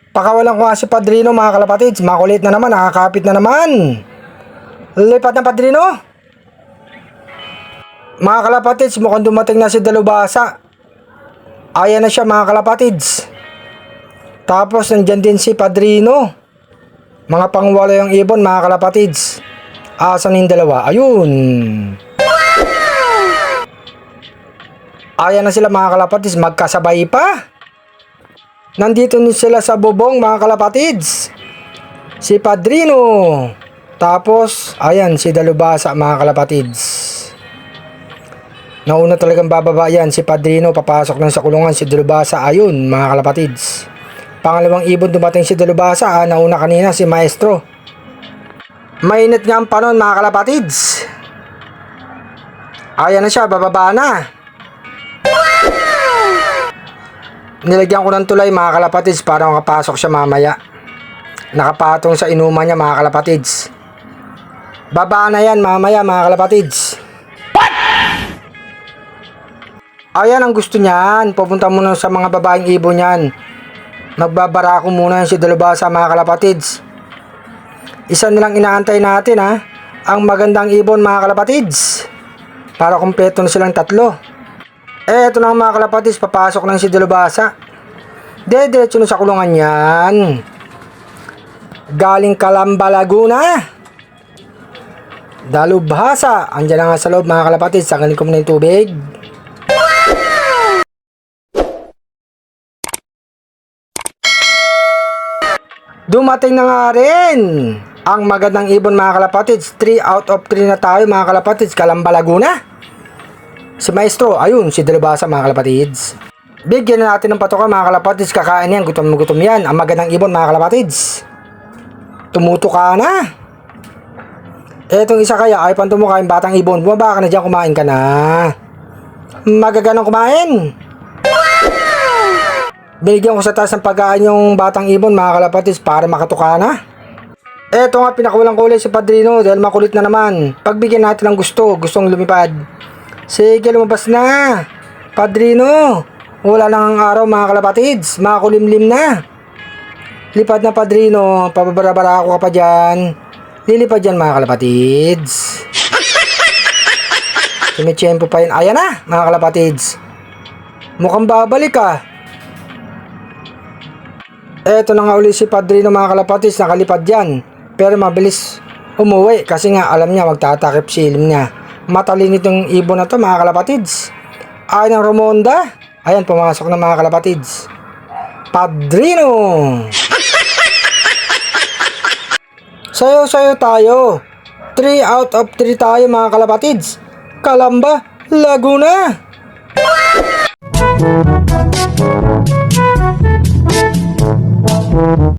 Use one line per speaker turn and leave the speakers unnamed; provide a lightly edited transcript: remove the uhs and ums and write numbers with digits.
Pakawalan ko nga si Padrino mga kalapatids. Makulit na naman, nakakapit na naman. Lipat na Padrino. Mga kalapatids, mukhang dumating na si Dalubhasa. Ayan na siya mga kalapatids. Tapos nandyan din si Padrino. Mga pangwalo yung ibon mga kalapatids. Asan yung dalawa? Ayun. Ayan na sila mga kalapatids. Magkasabay pa. Nandito din sila sa bubong mga kalapatids. Si Padrino. Tapos, ayan si Dalubhasa mga kalapatids. Nauna talagang bababa yan si Padrino. Papasok lang sa kulungan si Dalubhasa. Ayun mga kalapatids. Pangalawang ibon dumating si Dalubhasa. Nauna kanina si Maestro. Mainit nga ang panon mga kalapatids. Ayan na siya, bababa na. Nilagyan ko ng tulay mga kalapatids para makapasok siya mamaya. Nakapatong sa inuman niya mga kalapatids. Baba na yan mamaya mga kalapatids. Ayan ang gusto niyan. Pupunta muna sa mga babaeng ibon niyan. Magbabara ko muna si Dalubhasa mga kalapatids. Isa nilang inaantay natin ha. Ang magandang ibon mga kalapatids. Para kumpleto na silang tatlo. Eto na mga kalapatids, papasok lang si Dalubhasa. Diretso na sa kulungan yan. Galing Calamba, Laguna. Dalubhasa. Andiyan na nga sa loob mga kalapatids. Sagalin ko muna yung tubig. Dumating na nga rin ang magandang ibon mga kalapatids. 3 out of 3 na tayo mga kalapatids. Calamba, Laguna. Si Maestro, ayun, si Dalubhasa mga kalapatids. Bigyan na natin ng patoka mga kalapatids. Kakain yan, gutom yan. Ang magandang ibon mga kalapatids. Tumuto ka na. Etong isa kaya ay pantumukain batang ibon. Bumaba ka na dyan, kumain ka na. Magaganang kumain. Binigyan ko sa taas ng pagkain yung batang ibon mga kalapatids para makatuka na. Eto nga, pinakawalang kulay si Padrino dahil makulit na naman. Pagbigyan natin ng gustong lumipad. Sige, lumabas na. Padrino, wala nang araw mga kalapatids. Makulimlim na. Lipad na Padrino. Pababarabara ako ka pa dyan. Lilipad yan mga kalapatids. Sumitsyempo pa yun. Ayan na mga kalapatids. Mukhang babalik ah. Eto na nga uli si Padrino mga kalapatids. Nakalipad yan. Pero mabilis umuwi. Kasi nga alam niya magtatakip silim niya. Matalin itong ibon na to mga kalapatids. Ayan ang Romonda. Ayan, pumasok na mga kalapatids. Padrino. Sayo tayo. 3 out of 3 tayo mga kalapatids. Calamba, Laguna.